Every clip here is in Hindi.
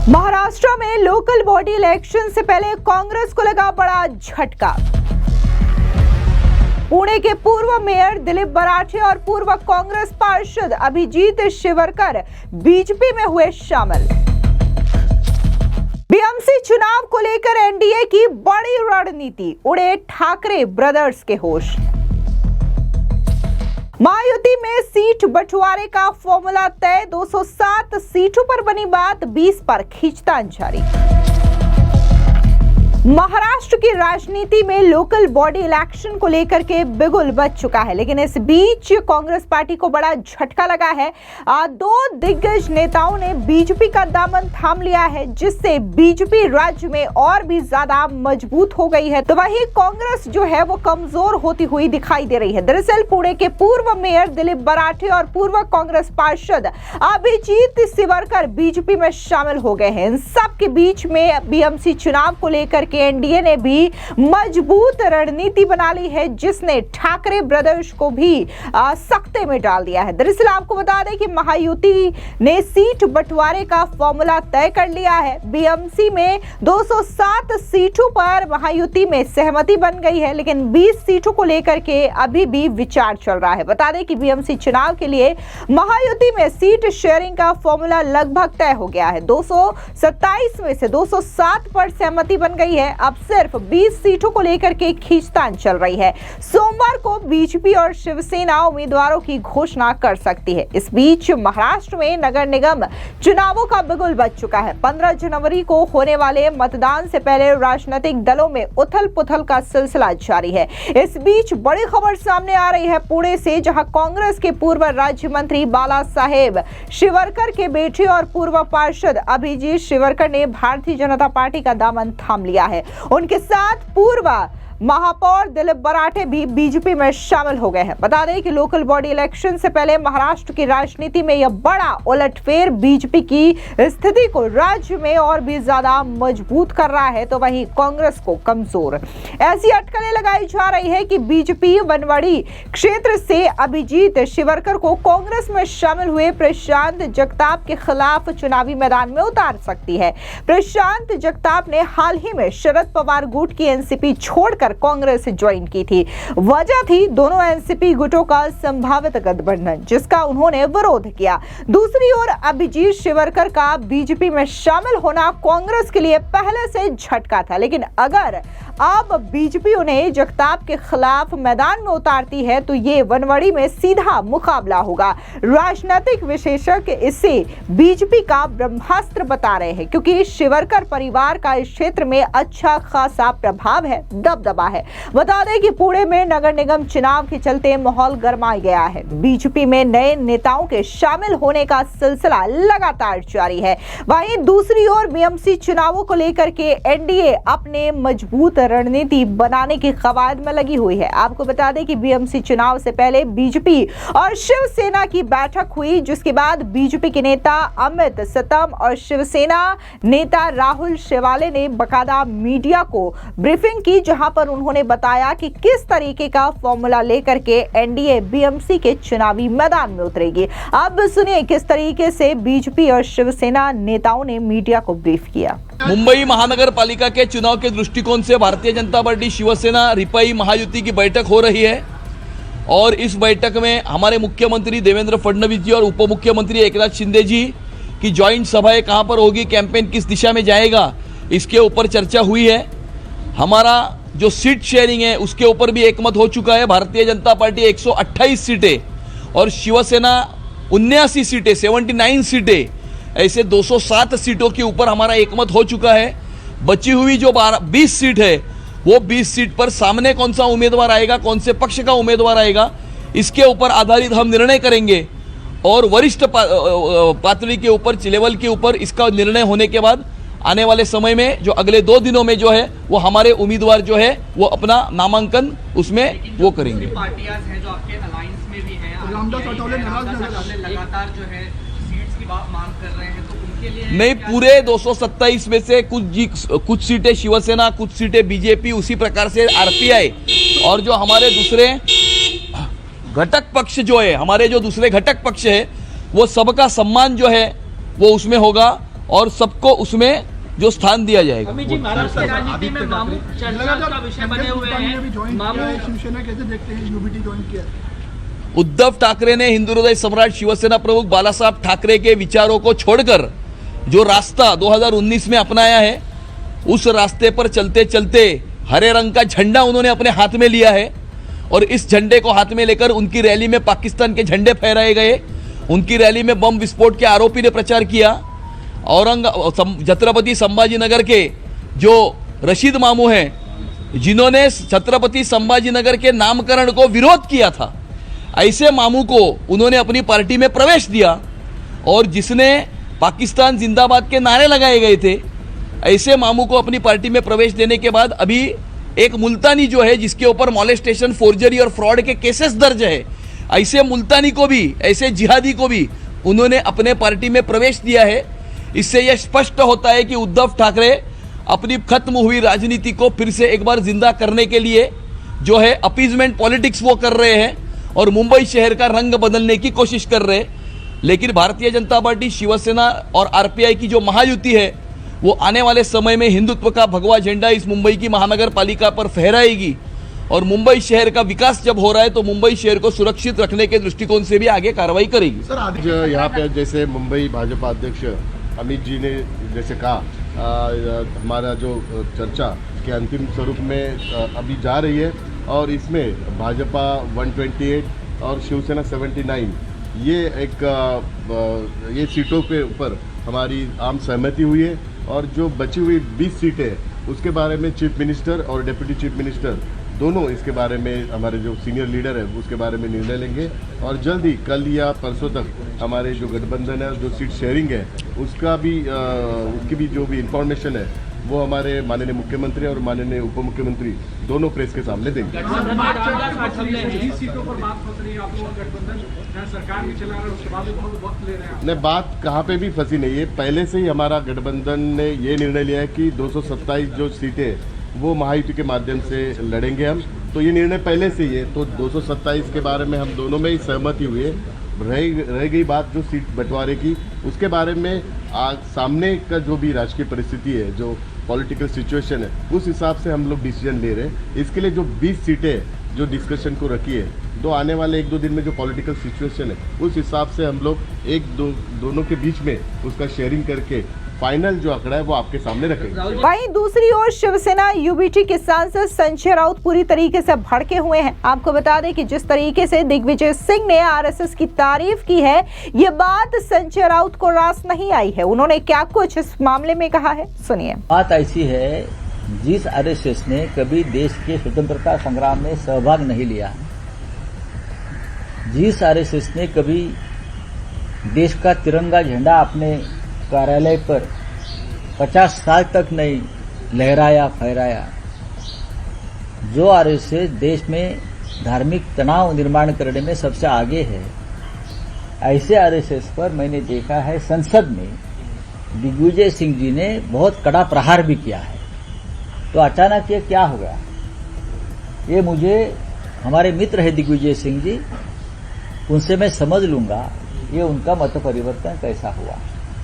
महाराष्ट्र में लोकल बॉडी इलेक्शन से पहले कांग्रेस को लगा बड़ा झटका। पुणे के पूर्व मेयर दिलीप बराठे और पूर्व कांग्रेस पार्षद अभिजीत शिवरकर बीजेपी में हुए शामिल। बीएमसी चुनाव को लेकर एनडीए की बड़ी रणनीति, उड़े ठाकरे ब्रदर्स के होश। महायुति में सीट बंटवारे का फॉर्मूला तय, 207 सीटों पर बनी बात, 20 पर खींचतान जारी। महाराष्ट्र की राजनीति में लोकल बॉडी इलेक्शन को लेकर के बिगुल बज चुका है, लेकिन इस बीच कांग्रेस पार्टी को बड़ा झटका लगा है। दो दिग्गज नेताओं ने बीजेपी का दामन थाम लिया है, जिससे बीजेपी राज्य में और भी ज्यादा मजबूत हो गई है, तो वहीं कांग्रेस जो है वो कमजोर होती हुई दिखाई दे रही है। दरअसल पुणे के पूर्व मेयर दिलीप बराठे और पूर्व कांग्रेस पार्षद अभिजीत शिवरकर बीजेपी में शामिल हो गए हैं। इन सब के बीच में बीएमसी चुनाव को लेकर कि एनडीए ने भी मजबूत रणनीति बना ली है, जिसने ठाकरे ब्रदर्स को भी सख्ते में डाल दिया है। दरअसल आपको बता दें कि महायुति ने सीट बंटवारे का फॉर्मूला तय कर लिया है। बीएमसी में 207 सीटों पर महायुति में सहमति बन गई है, लेकिन 20 सीटों को लेकर के अभी भी विचार चल रहा है। बता दें कि बीएमसी चुनाव के लिए महायुति में सीट शेयरिंग का फॉर्मूला लगभग तय हो गया है। 227 में से 207 पर सहमति बन गई है। अब सिर्फ 20 सीटों को लेकर के खींचतान चल रही है। सोमवार को बीजेपी और शिवसेना उम्मीदवारों की घोषणा कर सकती है। इस बीच महाराष्ट्र में नगर निगम चुनावों का बिगुल बज चुका है। 15 जनवरी को होने वाले मतदान से पहले राजनीतिक दलों में उथल पुथल का सिलसिला जारी है। इस बीच बड़ी खबर सामने आ रही है पुणे से, जहां कांग्रेस के पूर्व राज्य मंत्री बाला साहेब शिवरकर के बेटे और पूर्व पार्षद अभिजीत शिवरकर ने भारतीय जनता पार्टी का दामन थाम लिया है। उनके साथ पूर्व महापौर दिलीप बराठे भी बीजेपी में शामिल हो गए हैं। बता दें कि लोकल बॉडी इलेक्शन से पहले महाराष्ट्र की राजनीति में यह बड़ा उलटफेर बीजेपी की स्थिति को राज्य में और भी ज्यादा मजबूत कर रहा है, तो वहीं कांग्रेस को कमजोर। ऐसी अटकलें लगाई जा रही है कि बीजेपी बनवाड़ी क्षेत्र से अभिजीत शिवरकर को कांग्रेस में शामिल हुए प्रशांत जगताप के खिलाफ चुनावी मैदान में उतार सकती है। प्रशांत जगताप ने हाल ही में शरद पवार गुट की एनसीपी छोड़कर कांग्रेस ज्वाइन की थी। वजह थी दोनों एनसीपी गुटों का संभावित गठबंधन, जिसका उन्होंने विरोध किया। दूसरी ओर अभिजीत शिवरकर का बीजेपी में शामिल होना कांग्रेस के लिए पहले से झटका था, लेकिन अगर अब बीजेपी उन्हें जगताप के खिलाफ मैदान में उतारती है तो ये बनवाड़ी में सीधा मुकाबला होगा। राजनीतिक विशेषज्ञ इसे बीजेपी का ब्रह्मास्त्र बता रहे हैं, क्योंकि शिवरकर परिवार का इस क्षेत्र में अच्छा खासा प्रभाव है, दबदबा है। बता दें कि पुणे में नगर निगम चुनाव के चलते माहौल गरमा गया है। बीजेपी में नए नेताओं के शामिल होने का सिलसिला लगातार जारी है। वहीं दूसरी ओर बीएमसी चुनावों को लेकर के एनडीए अपने मजबूत रणनीति बनाने की कवायद में लगी हुई है। आपको बता दें कि बीएमसी चुनाव से पहले बीजेपी और शिवसेना की बैठक हुई, जिसके बाद बीजेपी के नेता अमित सतम और शिवसेना नेता राहुल शेवाले ने बकायदा मीडिया को ब्रीफिंग की, जहां पर उन्होंने बताया कि किस तरीके का फॉर्मूला लेकर के एनडीए बीएमसी के चुनावी मैदान में उतरेगी। अब सुनिए किस तरीके से बीजेपी और शिवसेना नेताओं ने मीडिया को ब्रीफ किया। मुंबई महानगर पालिका के चुनाव के दृष्टिकोण से भारतीय जनता पार्टी शिवसेना रिपाई महायुति की बैठक हो रही है, और इस बैठक में हमारे मुख्यमंत्री देवेंद्र फडणवीस जी और उप मुख्यमंत्री एकनाथ शिंदे जी की ज्वाइंट सभाएं कहां पर होगी, कैंपेन किस दिशा में जाएगा, इसके ऊपर चर्चा हुई है। हमारा जो सीट शेयरिंग है उसके ऊपर भी एकमत हो चुका है। भारतीय जनता पार्टी 128 सीटें और शिवसेना 79 सीटें, 79 सीटें, ऐसे 207 सीटों के ऊपर हमारा एकमत हो चुका है। बची हुई जो 20 सीट है, वो 20 सीट पर सामने कौन सा उम्मीदवार आएगा, कौन से पक्ष का उम्मीदवार आएगा, इसके ऊपर आधारित हम निर्णय करेंगे, और वरिष्ठ पातळी के ऊपर, लेवल के ऊपर इसका निर्णय होने के बाद आने वाले समय में जो अगले 2 दिनों में जो है वो हमारे उम्मीदवार जो है वो अपना नामांकन उसमें वो करेंगे। पार्टियां हैं जो आपके अलायंस में भी हैं, लगातार जो है सीट्स की बात मांग कर रहे हैं, तो उनके लिए नहीं, पूरे 227 में से कुछ सीटें शिवसेना, कुछ सीटें बीजेपी, उसी प्रकार से आरपीआई, और जो हमारे दूसरे घटक पक्ष जो है, हमारे जो दूसरे घटक पक्ष है, वो सबका सम्मान जो है वो उसमें होगा, और सबको उसमें जो स्थान दिया जाएगा। अमित जी, महाराष्ट्र की राजनीति में मामू चर्चा का विषय बने हुए हैं। मामू शिवसेना कैसे देखते हैं, यूबीटी ज्वाइन किया? उद्धव ठाकरे ने हिंदू हृदय सम्राट शिवसेना प्रमुख बाला साहब ठाकरे के विचारों को छोड़कर जो रास्ता 2019 में अपनाया है, उस रास्ते पर चलते चलते हरे रंग का झंडा उन्होंने अपने हाथ में लिया है और इस झंडे को हाथ में लेकर उनकी रैली में पाकिस्तान के झंडे फहराए गए। उनकी रैली में बम विस्फोट के आरोपी ने प्रचार किया। छत्रपति संभाजीनगर के जो रशीद मामू हैं, जिन्होंने छत्रपति संभाजीनगर के नामकरण को विरोध किया था, ऐसे मामू को उन्होंने अपनी पार्टी में प्रवेश दिया। और जिसने पाकिस्तान जिंदाबाद के नारे लगाए गए थे, ऐसे मामू को अपनी पार्टी में प्रवेश देने के बाद अभी एक मुल्तानी जो है, जिसके ऊपर मॉलेस्टेशन, फोर्जरी और फ्रॉड के केसेस दर्ज है, ऐसे मुल्तानी को भी, ऐसे जिहादी को भी उन्होंने अपने पार्टी में प्रवेश दिया है। इससे यह स्पष्ट होता है कि उद्धव ठाकरे अपनी खत्म हुई राजनीति को फिर से एक बार जिंदा करने के लिए जो है अपीजमेंट पॉलिटिक्स वो कर रहे हैं और मुंबई शहर का रंग बदलने की कोशिश कर रहे हैं। लेकिन भारतीय जनता पार्टी, शिवसेना और आरपीआई की जो महायुति है, वो आने वाले समय में हिंदुत्व का भगवा झंडा इस मुंबई की महानगर पालिका पर फहराएगी। और मुंबई शहर का विकास जब हो रहा है तो मुंबई शहर को सुरक्षित रखने के दृष्टिकोण से भी आगे कार्रवाई करेगी। सर, आज यहाँ पे जैसे मुंबई भाजपा अध्यक्ष अमित जी ने जैसे कहा, हमारा जो चर्चा के अंतिम स्वरूप में अभी जा रही है और इसमें भाजपा 128 और शिवसेना 79 ये सीटों पे ऊपर हमारी आम सहमति हुई है। और जो बची हुई 20 सीटें, उसके बारे में चीफ मिनिस्टर और डिप्टी चीफ मिनिस्टर दोनों इसके बारे में, हमारे जो सीनियर लीडर है उसके बारे में निर्णय लेंगे। और जल्द ही कल या परसों तक हमारे जो गठबंधन है, जो सीट शेयरिंग है, उसकी भी जो भी इंफॉर्मेशन है वो हमारे माननीय मुख्यमंत्री और माननीय उप मुख्यमंत्री दोनों प्रेस के सामने देंगे। नहीं, बात कहाँ पे भी फंसी नहीं है। पहले से ही हमारा गठबंधन ने ये निर्णय लिया है कि 227 जो सीटें वो महायुति के माध्यम से लड़ेंगे हम, तो ये निर्णय पहले से ही है। तो 227 के बारे में हम दोनों में ही सहमति हुई है। रह गई बात जो सीट बंटवारे की, उसके बारे में आज सामने का जो भी राजकीय परिस्थिति है, जो पॉलिटिकल सिचुएशन है, उस हिसाब से हम लोग डिसीजन ले रहे हैं। इसके लिए जो 20 सीटें जो डिस्कशन को रखी है, आने वाले 1-2 दिन में जो पॉलिटिकल सिचुएशन है, उस हिसाब से हम लोग दोनों के बीच में उसका शेयरिंग करके फाइनल जो आंकड़ा है वो आपके सामने रखेंगे। वहीं दूसरी ओर शिवसेना यूबीटी के सांसद संजय राउत पूरी तरीके से भड़के हुए हैं। आपको बता दें कि जिस तरीके से दिग्विजय सिंह ने आरएसएस की तारीफ की है, ये बात संजय राउत को रास नहीं आई है। उन्होंने क्या कुछ इस मामले में कहा है, सुनिए। बात ऐसी है, जिस आरएसएस ने कभी देश के स्वतंत्रता संग्राम में सहभाग नहीं लिया, जिस आरएसएस ने कभी देश का तिरंगा झंडा अपने कार्यालय पर 50 साल तक नहीं लहराया फहराया, जो आरएसएस देश में धार्मिक तनाव निर्माण करने में सबसे आगे है, ऐसे आरएसएस पर मैंने देखा है संसद में दिग्विजय सिंह जी ने बहुत कड़ा प्रहार भी किया है। तो अचानक ये क्या हो गया? ये मुझे, हमारे मित्र है दिग्विजय सिंह जी, उनसे मैं समझ लूंगा ये उनका मत परिवर्तन कैसा हुआ।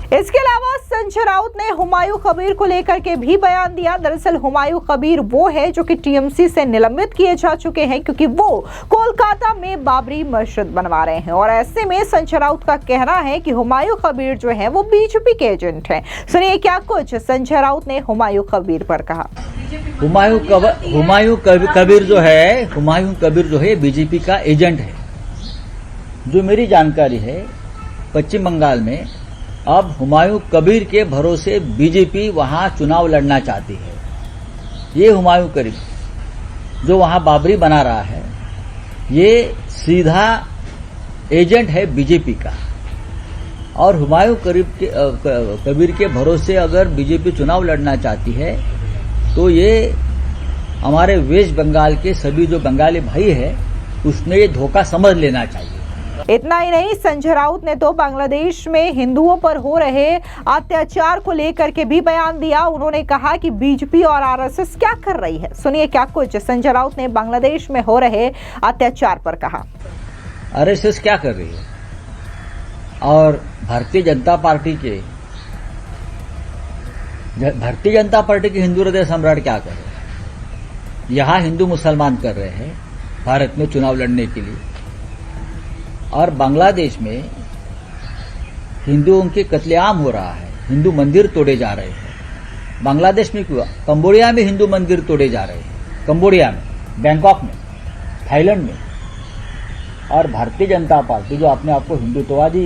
इसके अलावा संजय राउत ने हुमायूं कबीर को लेकर के भी बयान दिया। दरअसल हुमायूं कबीर वो है जो कि टीएमसी से निलंबित किए जा चुके हैं, क्योंकि वो कोलकाता में बाबरी मस्जिद बनवा रहे हैं। और ऐसे में संजय राउत का कहना है कि हुमायूं कबीर जो है वो बीजेपी के एजेंट हैं। सुनिए क्या कुछ संजय राउत ने हुमायूं कबीर पर कहा। हुमायूं कबीर जो है बीजेपी का एजेंट है। जो मेरी जानकारी है, पश्चिम बंगाल में अब हुमायूं कबीर के भरोसे बीजेपी वहां चुनाव लड़ना चाहती है। ये हुमायूं कबीर जो वहां बाबरी बना रहा है, ये सीधा एजेंट है बीजेपी का। और हुमायूं कबीर के भरोसे अगर बीजेपी चुनाव लड़ना चाहती है, तो ये हमारे वेस्ट बंगाल के सभी जो बंगाली भाई है, उसने ये धोखा समझ लेना चाहिए। इतना ही नहीं, संजय राउत ने तो बांग्लादेश में हिंदुओं पर हो रहे अत्याचार को लेकर के भी बयान दिया। उन्होंने कहा कि बीजेपी और आरएसएस क्या कर रही है। सुनिए क्या कुछ संजय राउत ने बांग्लादेश में हो रहे अत्याचार पर कहा। आरएसएस क्या कर रही है और भारतीय जनता पार्टी के भारतीय जनता पार्टी के हिंदू हृदय सम्राट क्या कर रहे हैं? यहां हिंदू मुसलमान कर रहे हैं भारत में चुनाव लड़ने के लिए, और बांग्लादेश में हिंदुओं के कत्लेआम हो रहा है, हिंदू मंदिर तोड़े जा रहे हैं। बांग्लादेश में क्यों? कंबोडिया में हिंदू मंदिर तोड़े जा रहे हैं, कंबोडिया में, बैंकॉक में, थाईलैंड में। और भारतीय जनता पार्टी जो अपने आप को हिंदुत्ववादी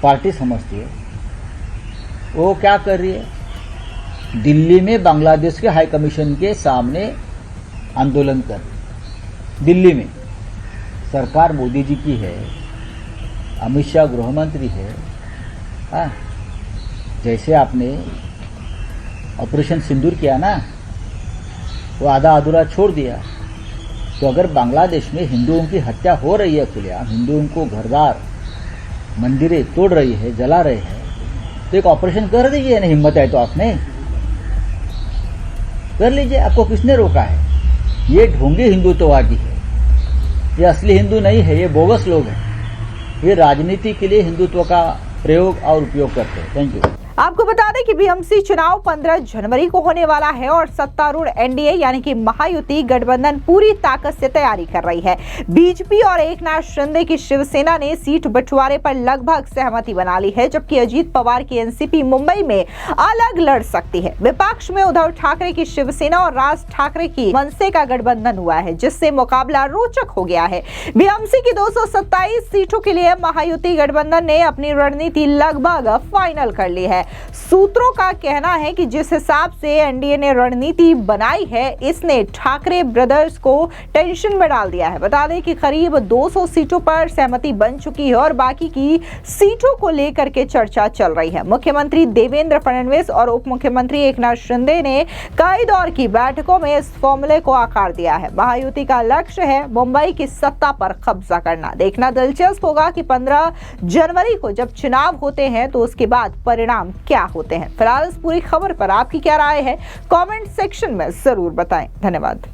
पार्टी समझती है, वो क्या कर रही है? दिल्ली में बांग्लादेश के हाई कमीशन के सामने आंदोलन कर रही है। दिल्ली में सरकार मोदी जी की है, अमित शाह गृह मंत्री है। हाँ, जैसे आपने ऑपरेशन सिंदूर किया ना, वो आधा अधूरा छोड़ दिया। तो अगर बांग्लादेश में हिंदुओं की हत्या हो रही है खुलेआम, हिंदुओं को घरदार मंदिरें तोड़ रही है, जला रहे हैं, तो एक ऑपरेशन कर दीजिए ना, हिम्मत है तो आपने कर लीजिए। आपको किसने रोका है? ये ढोंगी हिंदुत्ववादी है, ये असली हिंदू नहीं है, ये बोगस लोग हैं। ये राजनीति के लिए हिंदुत्व का प्रयोग और उपयोग करते हैं। Thank you. आपको बता दें कि बीएमसी चुनाव 15 जनवरी को होने वाला है और सत्तारूढ़ एनडीए यानी कि महायुति गठबंधन पूरी ताकत से तैयारी कर रही है। बीजेपी और एकनाथ शिंदे की शिवसेना ने सीट बंटवारे पर लगभग सहमति बना ली है, जबकि अजीत पवार की एनसीपी मुंबई में अलग लड़ सकती है। विपक्ष में उद्धव ठाकरे की शिवसेना और राज ठाकरे की मनसे का गठबंधन हुआ है, जिससे मुकाबला रोचक हो गया है। बीएमसी की 227 सीटों के लिए महायुति गठबंधन ने अपनी रणनीति लगभग फाइनल कर ली है। सूत्रों का कहना है कि जिस हिसाब से एनडीए ने रणनीति बनाई है, इसने ठाकरे ब्रदर्स को टेंशन में डाल दिया है। बता दें कि करीब 200 सीटों पर सहमति बन चुकी है और बाकी की सीटों को लेकर के चर्चा चल रही है। मुख्यमंत्री देवेंद्र फडणवीस और उप मुख्यमंत्री एकनाथ शिंदे ने कई दौर की बैठकों में इस फॉर्मूले को आकार दिया है। महायुति का लक्ष्य है मुंबई की सत्ता पर कब्जा करना। देखना दिलचस्प होगा कि 15 जनवरी को जब चुनाव होते हैं तो उसके बाद परिणाम क्या होते हैं। फिलहाल इस पूरी खबर पर आपकी क्या राय है, कमेंट सेक्शन में जरूर बताएं। धन्यवाद।